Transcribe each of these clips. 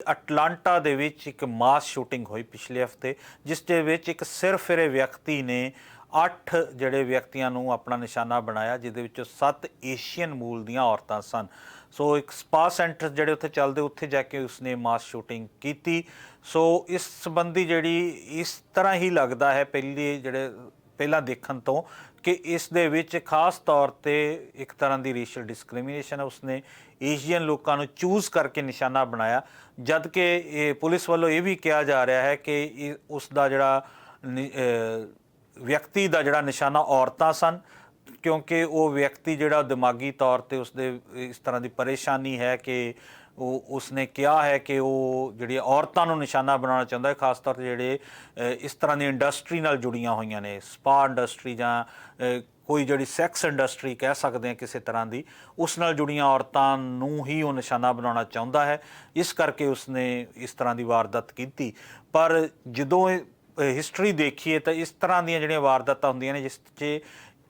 Atlanta ਦੇ ਵਿੱਚ ਇੱਕ ਮਾਸ ਸ਼ੂਟਿੰਗ ਹੋਈ ਪਿਛਲੇ ਹਫ਼ਤੇ, ਜਿਸ ਦੇ ਵਿੱਚ ਇੱਕ ਸਿਰ ਫਿਰੇ ਵਿਅਕਤੀ ਨੇ 8 ਜਿਹੜੇ ਵਿਅਕਤੀਆਂ ਨੂੰ ਆਪਣਾ ਨਿਸ਼ਾਨਾ ਬਣਾਇਆ, ਜਿਹਦੇ ਵਿੱਚੋਂ 7 ਏਸ਼ੀਅਨ ਮੂਲ ਦੀਆਂ ਔਰਤਾਂ ਸਨ। ਸੋ ਇੱਕ ਸਪਾ ਸੈਂਟਰ ਜਿਹੜੇ ਉੱਥੇ ਚੱਲਦੇ, ਉੱਥੇ ਜਾ ਕੇ ਉਸਨੇ ਮਾਸ ਸ਼ੂਟਿੰਗ ਕੀਤੀ। ਸੋ ਇਸ ਸੰਬੰਧੀ ਜਿਹੜੀ ਇਸ ਤਰ੍ਹਾਂ ਹੀ ਲੱਗਦਾ ਹੈ ਪਹਿਲਾਂ ਦੇਖਣ ਤੋਂ ਕਿ ਇਸ ਦੇ ਵਿੱਚ ਖਾਸ ਤੌਰ 'ਤੇ ਇੱਕ ਤਰ੍ਹਾਂ ਦੀ ਰੇਸ਼ੀਅਲ ਡਿਸਕ੍ਰਿਮੀਨੇਸ਼ਨ ਹੈ। ਉਸਨੇ ਏਸ਼ੀਅਨ ਲੋਕਾਂ ਨੂੰ ਚੂਜ਼ ਕਰਕੇ ਨਿਸ਼ਾਨਾ ਬਣਾਇਆ, ਜਦ ਕਿ ਇਹ ਪੁਲਿਸ ਵੱਲੋਂ ਇਹ ਵੀ ਕਿਹਾ ਜਾ ਰਿਹਾ ਹੈ ਕਿ ਉਸ ਦਾ ਜਿਹੜਾ ਵਿਅਕਤੀ ਦਾ ਜਿਹੜਾ ਨਿਸ਼ਾਨਾ ਔਰਤਾਂ ਸਨ, ਕਿਉਂਕਿ ਉਹ ਵਿਅਕਤੀ ਜਿਹੜਾ ਦਿਮਾਗੀ ਤੌਰ 'ਤੇ ਉਸਦੇ ਇਸ ਤਰ੍ਹਾਂ ਦੀ ਪਰੇਸ਼ਾਨੀ ਹੈ ਕਿ ਉਸਨੇ ਕਿਹਾ ਹੈ ਕਿ ਉਹ ਜਿਹੜੀਆਂ ਔਰਤਾਂ ਨੂੰ ਨਿਸ਼ਾਨਾ ਬਣਾਉਣਾ ਚਾਹੁੰਦਾ ਹੈ, ਖਾਸ ਤੌਰ 'ਤੇ ਜਿਹੜੇ ਇਸ ਤਰ੍ਹਾਂ ਦੀ ਇੰਡਸਟਰੀ ਨਾਲ ਜੁੜੀਆਂ ਹੋਈਆਂ ਨੇ, ਸਪਾ ਇੰਡਸਟਰੀ ਜਾਂ ਕੋਈ ਜਿਹੜੀ ਸੈਕਸ ਇੰਡਸਟਰੀ ਕਹਿ ਸਕਦੇ ਹਾਂ ਕਿਸੇ ਤਰ੍ਹਾਂ ਦੀ, ਉਸ ਨਾਲ ਜੁੜੀਆਂ ਔਰਤਾਂ ਨੂੰ ਹੀ ਉਹ ਨਿਸ਼ਾਨਾ ਬਣਾਉਣਾ ਚਾਹੁੰਦਾ ਹੈ। ਇਸ ਕਰਕੇ ਉਸਨੇ ਇਸ ਤਰ੍ਹਾਂ ਦੀ ਵਾਰਦਾਤ ਕੀਤੀ। ਪਰ ਜਦੋਂ ਹਿਸਟਰੀ ਦੇਖੀਏ ਤਾਂ ਇਸ ਤਰ੍ਹਾਂ ਦੀਆਂ ਜਿਹੜੀਆਂ ਵਾਰਦਾਤਾਂ ਹੁੰਦੀਆਂ ਨੇ, ਜਿਸ 'ਚ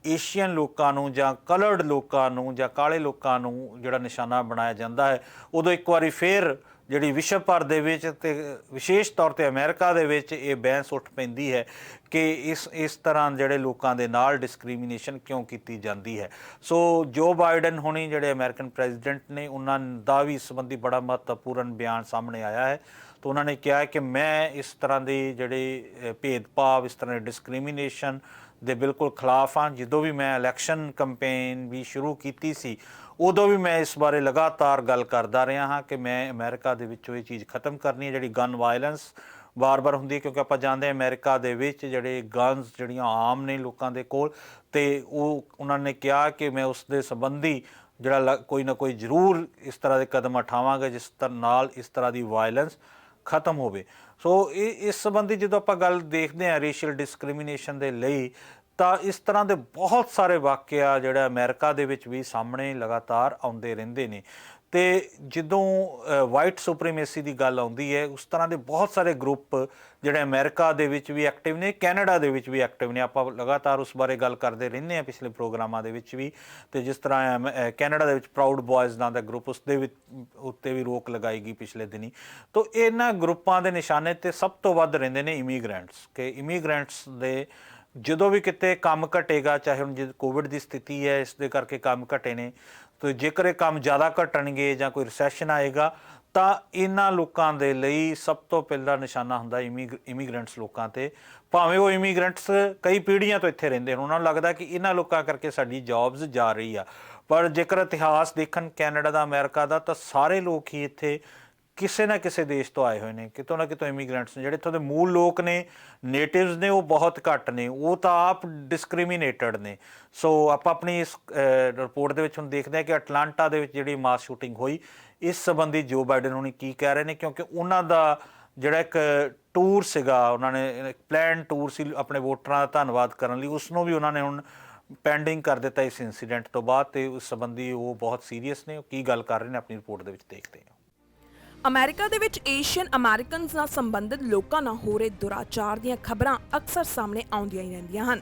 ਏਸ਼ੀਅਨ ਲੋਕਾਂ ਨੂੰ ਜਾਂ ਕਲਰਡ ਲੋਕਾਂ ਨੂੰ ਜਾਂ ਕਾਲੇ ਲੋਕਾਂ ਨੂੰ ਜਿਹੜਾ ਨਿਸ਼ਾਨਾ ਬਣਾਇਆ ਜਾਂਦਾ ਹੈ, ਉਦੋਂ ਇੱਕ ਵਾਰੀ ਫਿਰ ਜਿਹੜੀ ਵਿਸ਼ਵ ਭਰ ਦੇ ਵਿੱਚ ਅਤੇ ਵਿਸ਼ੇਸ਼ ਤੌਰ 'ਤੇ ਅਮਰੀਕਾ ਦੇ ਵਿੱਚ ਇਹ ਬਹਿਸ ਉੱਠ ਪੈਂਦੀ ਹੈ ਕਿ ਇਸ ਤਰ੍ਹਾਂ ਜਿਹੜੇ ਲੋਕਾਂ ਦੇ ਨਾਲ ਡਿਸਕ੍ਰਿਮੀਨੇਸ਼ਨ ਕਿਉਂ ਕੀਤੀ ਜਾਂਦੀ ਹੈ। ਸੋ ਜੋ ਬਾਈਡਨ ਹੁਣੀ ਜਿਹੜੇ ਅਮਰੀਕਨ ਪ੍ਰੈਜ਼ੀਡੈਂਟ ਨੇ, ਉਹਨਾਂ ਦਾ ਵੀ ਇਸ ਸੰਬੰਧੀ ਬੜਾ ਮਹੱਤਵਪੂਰਨ ਬਿਆਨ ਸਾਹਮਣੇ ਆਇਆ ਹੈ। ਤਾਂ ਉਹਨਾਂ ਨੇ ਕਿਹਾ ਕਿ ਮੈਂ ਇਸ ਤਰ੍ਹਾਂ ਦੀ ਜਿਹੜੇ ਭੇਦਭਾਵ, ਇਸ ਤਰ੍ਹਾਂ ਦੀ ਡਿਸਕ੍ਰਿਮੀਨੇਸ਼ਨ ਦੇ ਬਿਲਕੁਲ ਖਿਲਾਫ ਹਾਂ। ਜਦੋਂ ਵੀ ਮੈਂ ਇਲੈਕਸ਼ਨ ਕੰਪੇਨ ਵੀ ਸ਼ੁਰੂ ਕੀਤੀ ਸੀ, ਉਦੋਂ ਵੀ ਮੈਂ ਇਸ ਬਾਰੇ ਲਗਾਤਾਰ ਗੱਲ ਕਰਦਾ ਰਿਹਾ ਹਾਂ ਕਿ ਮੈਂ ਅਮਰੀਕਾ ਦੇ ਵਿੱਚੋਂ ਇਹ ਚੀਜ਼ ਖਤਮ ਕਰਨੀ ਹੈ, ਜਿਹੜੀ ਗਨ ਵਾਇਲੈਂਸ ਵਾਰ-ਵਾਰ ਹੁੰਦੀ ਹੈ। ਕਿਉਂਕਿ ਆਪਾਂ ਜਾਣਦੇ ਹਾਂ ਅਮਰੀਕਾ ਦੇ ਵਿੱਚ ਜਿਹੜੇ ਗਨਸ ਜਿਹੜੀਆਂ ਆਮ ਨੇ ਲੋਕਾਂ ਦੇ ਕੋਲ, ਅਤੇ ਉਹਨਾਂ ਨੇ ਕਿਹਾ ਕਿ ਮੈਂ ਉਸ ਦੇ ਸੰਬੰਧੀ ਜਿਹੜਾ ਕੋਈ ਨਾ ਕੋਈ ਜ਼ਰੂਰ ਇਸ ਤਰ੍ਹਾਂ ਦੇ ਕਦਮ ਉਠਾਵਾਂਗਾ ਜਿਸ ਨਾਲ ਇਸ ਤਰ੍ਹਾਂ ਦੀ ਵਾਇਲੈਂਸ ਖਤਮ ਹੋਵੇ। ਸੋ ਇਸ ਸੰਬੰਧੀ ਜਦੋਂ ਆਪਾਂ ਗੱਲ ਦੇਖਦੇ ਹਾਂ ਰੇਸ਼ੀਅਲ ਡਿਸਕ੍ਰਿਮੀਨੇਸ਼ਨ ਦੇ ਲਈ, ਤਾਂ ਇਸ ਤਰ੍ਹਾਂ ਦੇ ਬਹੁਤ ਸਾਰੇ ਵਾਕਿਆ ਜਿਹੜਾ ਅਮਰੀਕਾ ਦੇ ਵਿੱਚ ਵੀ ਸਾਹਮਣੇ ਲਗਾਤਾਰ ਆਉਂਦੇ ਰਹਿੰਦੇ ਨੇ। ਅਤੇ ਜਦੋਂ ਵਾਈਟ ਸੁਪਰੀਮੇਸੀ ਦੀ ਗੱਲ ਆਉਂਦੀ ਹੈ, ਉਸ ਤਰ੍ਹਾਂ ਦੇ ਬਹੁਤ ਸਾਰੇ ਗਰੁੱਪ ਜਿਹੜੇ ਅਮਰੀਕਾ ਦੇ ਵਿੱਚ ਵੀ ਐਕਟਿਵ ਨੇ, ਕੈਨੇਡਾ ਦੇ ਵਿੱਚ ਵੀ ਐਕਟਿਵ ਨੇ। ਆਪਾਂ ਲਗਾਤਾਰ ਉਸ ਬਾਰੇ ਗੱਲ ਕਰਦੇ ਰਹਿੰਦੇ ਹਾਂ ਪਿਛਲੇ ਪ੍ਰੋਗਰਾਮਾਂ ਦੇ ਵਿੱਚ ਵੀ। ਅਤੇ ਜਿਸ ਤਰ੍ਹਾਂ ਕੈਨੇਡਾ ਦੇ ਵਿੱਚ ਪ੍ਰਾਊਡ ਬॉयਜ਼ ਨਾਂ ਦਾ ਗਰੁੱਪ, ਉਸ ਦੇ ਉੱਤੇ ਵੀ ਰੋਕ ਲਗਾਈ ਗਈ ਪਿਛਲੇ ਦਿਨੀਂ। ਤਾਂ ਇਹਨਾਂ ਗਰੁੱਪਾਂ ਦੇ ਨਿਸ਼ਾਨੇ 'ਤੇ ਸਭ ਤੋਂ ਵੱਧ ਰਹਿੰਦੇ ਨੇ ਇਮੀਗਰੈਂਟਸ, ਕਿ ਇਮੀਗਰੈਂਟਸ ਦੇ ਜਦੋਂ ਵੀ ਕਿਤੇ ਕੰਮ ਘਟੇਗਾ, ਚਾਹੇ ਹੁਣ ਜੇ ਕੋਵਿਡ ਦੀ ਸਥਿਤੀ ਹੈ ਇਸ ਦੇ ਕਰਕੇ ਕੰਮ ਘਟੇ ਨੇ, ਤਾਂ ਜੇਕਰ ਇਹ ਕੰਮ ਜ਼ਿਆਦਾ ਘਟਣਗੇ ਜਾਂ ਕੋਈ ਰਿਸੈਸ਼ਨ ਆਏਗਾ, ਤਾਂ ਇਹਨਾਂ ਲੋਕਾਂ ਦੇ ਲਈ ਸਭ ਤੋਂ ਪਹਿਲਾ ਨਿਸ਼ਾਨਾ ਹੁੰਦਾ ਇਮੀਗਰੈਂਟਸ ਲੋਕਾਂ 'ਤੇ। ਭਾਵੇਂ ਉਹ ਇਮੀਗਰੈਂਟਸ ਕਈ ਪੀੜ੍ਹੀਆਂ ਤੋਂ ਇੱਥੇ ਰਹਿੰਦੇ ਹਨ, ਉਹਨਾਂ ਨੂੰ ਲੱਗਦਾ ਕਿ ਇਹਨਾਂ ਲੋਕਾਂ ਕਰਕੇ ਸਾਡੀ ਜੌਬਸ ਜਾ ਰਹੀ ਆ। ਪਰ ਜੇਕਰ ਇਤਿਹਾਸ ਦੇਖਣ ਕੈਨੇਡਾ ਦਾ, ਅਮਰੀਕਾ ਦਾ, ਤਾਂ ਸਾਰੇ ਲੋਕ ਹੀ ਇੱਥੇ ਕਿਸੇ ਨਾ ਕਿਸੇ ਦੇਸ਼ ਤੋਂ ਆਏ ਹੋਏ ਨੇ, ਕਿਤੋਂ ਨਾ ਕਿਤੋਂ ਇਮੀਗਰੈਂਟਸ ਨੇ। ਜਿਹੜੇ ਇੱਥੋਂ ਦੇ ਮੂਲ ਲੋਕ ਨੇ, ਨੇਟਿਵਸ ਨੇ, ਉਹ ਬਹੁਤ ਘੱਟ ਨੇ, ਉਹ ਤਾਂ ਆਪ ਡਿਸਕ੍ਰਿਮੀਨੇਟਡ ਨੇ। ਸੋ ਆਪਾਂ ਆਪਣੀ ਇਸ ਰਿਪੋਰਟ ਦੇ ਵਿੱਚ ਹੁਣ ਦੇਖਦੇ ਹਾਂ ਕਿ ਅਟਲਾਂਟਾ ਦੇ ਵਿੱਚ ਜਿਹੜੀ ਮਾਸ ਸ਼ੂਟਿੰਗ ਹੋਈ, ਇਸ ਸੰਬੰਧੀ ਜੋ ਬਾਈਡਨ ਹੁਣੀ ਕੀ ਕਹਿ ਰਹੇ ਨੇ, ਕਿਉਂਕਿ ਉਹਨਾਂ ਦਾ ਜਿਹੜਾ ਇੱਕ ਟੂਰ ਸੀਗਾ, ਉਹਨਾਂ ਨੇ ਪਲੈਨ ਟੂਰ ਸੀ ਆਪਣੇ ਵੋਟਰਾਂ ਦਾ ਧੰਨਵਾਦ ਕਰਨ ਲਈ, ਉਸ ਨੂੰ ਵੀ ਉਹਨਾਂ ਨੇ ਹੁਣ ਪੈਂਡਿੰਗ ਕਰ ਦਿੱਤਾ ਇਸ ਇੰਸੀਡੈਂਟ ਤੋਂ ਬਾਅਦ। ਅਤੇ ਉਸ ਸੰਬੰਧੀ ਉਹ ਬਹੁਤ ਸੀਰੀਅਸ ਨੇ। ਉਹ ਕੀ ਗੱਲ ਕਰ ਰਹੇ ਨੇ ਆਪਣੀ ਰਿਪੋਰਟ ਦੇ ਵਿੱਚ ਦੇਖਦੇ ਹਾਂ। ਅਮਰੀਕਾ ਦੇ ਵਿੱਚ ਏਸ਼ੀਅਨ ਅਮਰੀਕਨਸ ਨਾਲ ਸੰਬੰਧਿਤ ਲੋਕਾਂ ਨਾਲ ਹੋ ਰਹੇ ਦੁਰਾਚਾਰ ਦੀਆਂ ਖਬਰਾਂ ਅਕਸਰ ਸਾਹਮਣੇ ਆਉਂਦੀਆਂ ਹੀ ਰਹਿੰਦੀਆਂ ਹਨ।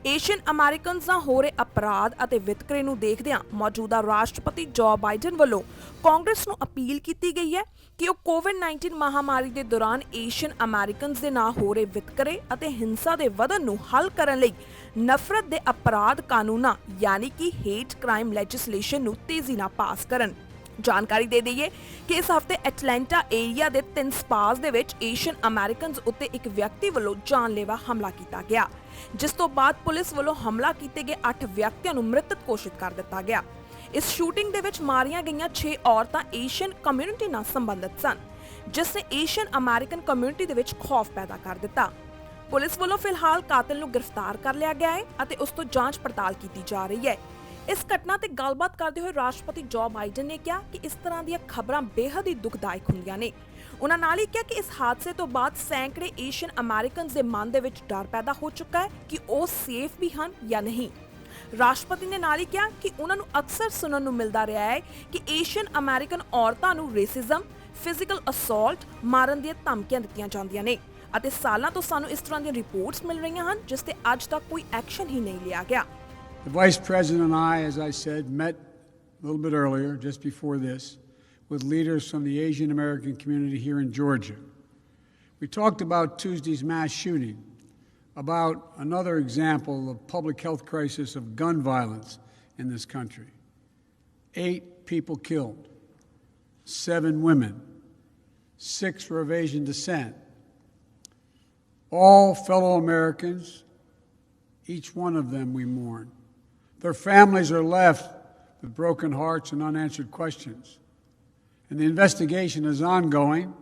ਏਸ਼ੀਅਨ ਅਮਰੀਕਨਸ ਨਾਲ ਹੋ ਰਹੇ ਅਪਰਾਧ ਅਤੇ ਵਿਤਕਰੇ ਨੂੰ ਦੇਖਦਿਆਂ ਮੌਜੂਦਾ ਰਾਸ਼ਟਰਪਤੀ ਜੋ ਬਾਈਡਨ ਵੱਲੋਂ ਕਾਂਗਰਸ ਨੂੰ ਅਪੀਲ ਕੀਤੀ ਗਈ ਹੈ ਕਿ ਉਹ ਕੋਵਿਡ-19 ਮਹਾਮਾਰੀ ਦੇ ਦੌਰਾਨ ਏਸ਼ੀਅਨ ਅਮਰੀਕਨਸ ਦੇ ਨਾਲ ਹੋ ਰਹੇ ਵਿਤਕਰੇ ਅਤੇ ਹਿੰਸਾ ਦੇ ਵਧਣ ਨੂੰ ਹੱਲ ਕਰਨ ਲਈ ਨਫ਼ਰਤ ਦੇ ਅਪਰਾਧ ਕਾਨੂੰਨਾਂ ਯਾਨੀ ਕਿ ਹੇਟ ਕ੍ਰਾਈਮ ਲੈਜਿਸਲੇਸ਼ਨ ਨੂੰ ਤੇਜ਼ੀ ਨਾਲ ਪਾਸ ਕਰਨ। ਜਾਣਕਾਰੀ ਦੇ ਦਈਏ ਕਿ ਇਸ ਹਫ਼ਤੇ ਐਟਲਾਂਟਾ ਏਰੀਆ ਦੇ 3 ਸਪਾਸ ਦੇ ਵਿੱਚ ਏਸ਼ੀਅਨ ਅਮਰੀਕਨਸ ਉੱਤੇ ਇੱਕ ਵਿਅਕਤੀ ਵੱਲੋਂ ਜਾਨਲੇਵਾ ਹਮਲਾ ਕੀਤਾ ਗਿਆ, ਜਿਸ ਤੋਂ ਬਾਅਦ ਪੁਲਿਸ ਵੱਲੋਂ ਹਮਲਾ ਕੀਤੇ ਗਏ 8 ਵਿਅਕਤੀਆਂ ਨੂੰ ਮ੍ਰਿਤਕ ਘੋਸ਼ਿਤ ਕਰ ਦਿੱਤਾ ਗਿਆ। ਇਸ ਸ਼ੂਟਿੰਗ ਦੇ ਵਿੱਚ ਮਾਰੀਆਂ ਗਈਆਂ 6 ਔਰਤਾਂ ਏਸ਼ੀਅਨ ਕਮਿਊਨਿਟੀ ਨਾਲ ਸੰਬੰਧਿਤ ਸਨ, ਜਿਸ ਨੇ ਏਸ਼ੀਅਨ ਅਮਰੀਕਨ ਕਮਿਊਨਿਟੀ ਦੇ ਵਿੱਚ ਖੌਫ ਪੈਦਾ ਕਰ ਦਿੱਤਾ। ਪੁਲਿਸ ਵੱਲੋਂ ਫਿਲਹਾਲ ਕਾਤਲ ਨੂੰ ਗ੍ਰਿਫਤਾਰ ਕਰ ਲਿਆ ਗਿਆ ਹੈ ਅਤੇ ਉਸ ਤੋਂ ਜਾਂਚ ਪੜਤਾਲ ਕੀਤੀ ਜਾ ਰਹੀ ਹੈ। ਇਸ ਘਟਨਾ ਤੇ ਗੱਲਬਾਤ ਕਰਦੇ ਹੋਏ ਰਾਸ਼ਟਰਪਤੀ ਜੋ ਬਾਈਡਨ ਨੇ ਕਿਹਾ ਕਿ ਇਸ ਤਰ੍ਹਾਂ ਦੀਆਂ ਖਬਰਾਂ ਬੇहद ਹੀ ਦੁਖਦਾਇਕ ਹੁੰਦੀਆਂ ਨੇ। ਉਹਨਾਂ ਨਾਲ ਹੀ ਕਿਹਾ ਕਿ ਇਸ ਹਾਦਸੇ ਤੋਂ ਬਾਅਦ ਸੈਂਕੜੇ ਏਸ਼ੀਅਨ ਅਮਰੀਕਨਸ ਦੇ ਮਨ ਦੇ ਵਿੱਚ ਡਰ ਪੈਦਾ ਹੋ ਚੁੱਕਾ ਹੈ ਕਿ ਉਹ ਸੇਫ ਵੀ ਹਨ ਜਾਂ ਨਹੀਂ। ਰਾਸ਼ਟਰਪਤੀ ਨੇ ਨਾਲ ਹੀ ਕਿਹਾ ਕਿ ਉਹਨਾਂ ਨੂੰ ਅਕਸਰ ਸੁਣਨ ਨੂੰ ਮਿਲਦਾ ਰਿਹਾ ਹੈ ਕਿ ਏਸ਼ੀਅਨ ਅਮਰੀਕਨ ਔਰਤਾਂ ਨੂੰ ਰੇਸਿਜ਼ਮ, ਫਿਜ਼ੀਕਲ ਅਸੌਲਟ, ਮਾਰਨ ਦੀਆਂ ਧਮਕੀਆਂ ਦਿੱਤੀਆਂ ਜਾਂਦੀਆਂ ਨੇ ਅਤੇ ਸਾਲਾਂ ਤੋਂ ਸਾਨੂੰ ਇਸ ਤਰ੍ਹਾਂ ਦੀਆਂ ਰਿਪੋਰਟਸ ਮਿਲ ਰਹੀਆਂ ਹਨ ਜਿਸ ਤੇ ਅੱਜ ਤੱਕ ਕੋਈ ਐਕਸ਼ਨ ਹੀ ਨਹੀਂ ਲਿਆ ਗਿਆ। The Vice President and I, as I said, met a little bit earlier, just before this, with leaders from the Asian American community here in Georgia. We talked about Tuesday's mass shooting, about another example of public health crisis of gun violence in this country. 8 people killed, 7 women, 6 were of Asian descent. All fellow Americans, each one of them we mourn. Their families are left with broken hearts and unanswered questions. And the investigation is ongoing,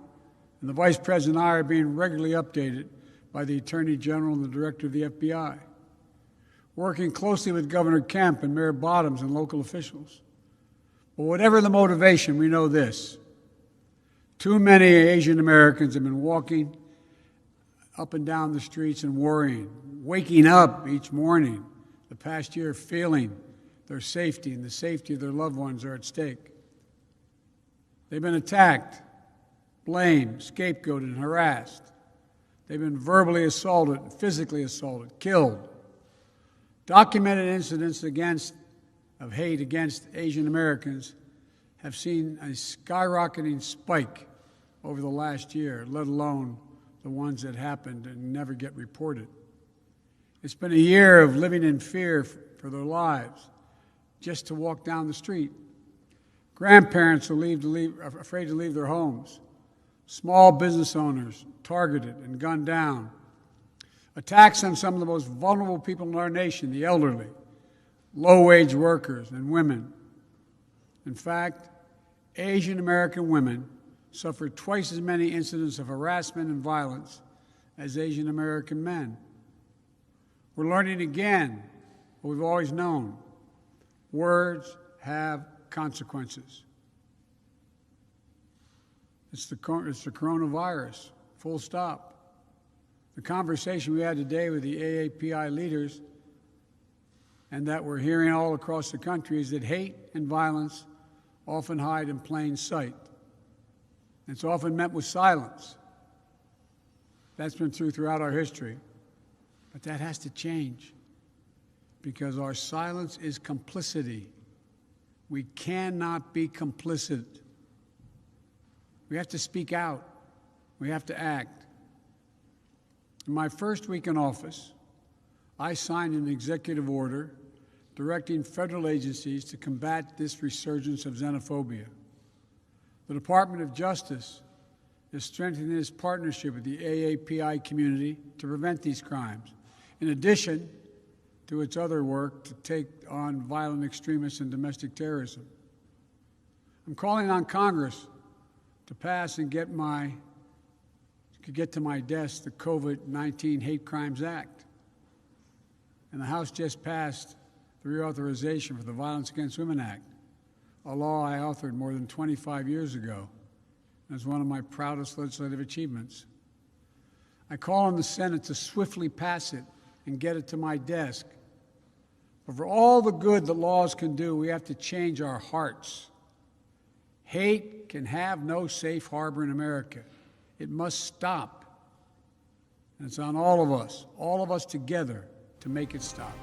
and the Vice President and I are being regularly updated by the Attorney General and the Director of the FBI, working closely with Governor Kemp and Mayor Bottoms and local officials. But whatever the motivation, we know this. Too many Asian Americans have been walking up and down the streets and worrying, waking up each morning the past year feeling their safety and the safety of their loved ones are at stake. They've been attacked, blamed, scapegoated, and harassed. They've been verbally assaulted, physically assaulted, killed. Documented incidents of hate against Asian Americans have seen a skyrocketing spike over the last year, let alone the ones that happened and never get reported. It's been a year of living in fear for their lives, just to walk down the street. Grandparents are afraid to leave their homes. Small business owners targeted and gunned down. Attacks on some of the most vulnerable people in our nation, the elderly, low-wage workers, and women. In fact, Asian American women suffered twice as many incidents of harassment and violence as Asian American men. We're learning again what we've always known. Words have consequences. It's the coronavirus, full stop. The conversation we had today with the AAPI leaders and that we're hearing all across the country is that hate and violence often hide in plain sight. It's often met with silence. That's been true throughout our history. But that has to change because our silence is complicity. We cannot be complicit. We have to speak out. We have to act. In my first week in office, I signed an executive order directing federal agencies to combat this resurgence of xenophobia. The Department of Justice is strengthening its partnership with the AAPI community to prevent these crimes, in addition to its other work to take on violent extremists and domestic terrorism. I'm calling on Congress to pass and get to my desk the COVID-19 Hate Crimes Act. And the House just passed the reauthorization for the Violence Against Women Act, a law I authored more than 25 years ago, and is one of my proudest legislative achievements. I call on the Senate to swiftly pass it and get it to my desk. But for all the good that laws can do, we have to change our hearts. Hate can have no safe harbor in America. It must stop. And it's on all of us together, to make it stop.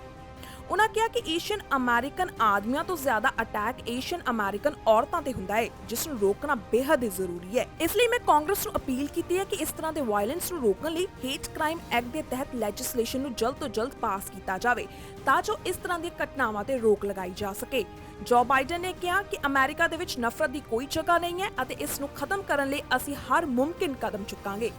ਉਹਨਾਂ ਕਿਹਾ ਕਿ Asian American ਆਦਮੀਆਂ ਤੋਂ ਜ਼ਿਆਦਾ attack Asian American ਔਰਤਾਂ ਤੇ ਹੁੰਦਾ ਹੈ, ਜਿਸ ਨੂੰ ਰੋਕਣਾ ਬੇहद ਜ਼ਰੂਰੀ ਹੈ। ਇਸ ਲਈ ਮੈਂ ਕਾਂਗਰਸ ਨੂੰ ਅਪੀਲ ਕੀਤੀ ਹੈ ਕਿ ਇਸ ਤਰ੍ਹਾਂ ਦੇ ਵਾਇਲੈਂਸ ਨੂੰ ਰੋਕਣ ਲਈ ਹੇਟ ਕ੍ਰਾਈਮ ਐਕਟ ਦੇ ਤਹਿਤ ਲੈਜਿਸਲੇਸ਼ਨ ਨੂੰ ਜਲਦ ਤੋਂ ਜਲਦ ਪਾਸ ਕੀਤਾ ਜਾਵੇ ਤਾਂ ਜੋ ਇਸ ਤਰ੍ਹਾਂ ਦੀਆਂ ਘਟਨਾਵਾਂ ਤੇ ਰੋਕ ਲਗਾਈ ਜਾ ਸਕੇ। ਜੋ ਬਾਈਡਨ ਨੇ ਕਿਹਾ ਕਿ ਅਮਰੀਕਾ ਦੇ ਵਿੱਚ ਨਫ਼ਰਤ ਦੀ ਕੋਈ ਜਗ੍ਹਾ ਨਹੀਂ ਹੈ ਅਤੇ ਇਸ ਨੂੰ ਖਤਮ ਕਰਨ ਲਈ ਅਸੀਂ ਹਰ ਮੁਮਕਿਨ ਕਦਮ ਚੁੱਕਾਂਗੇ।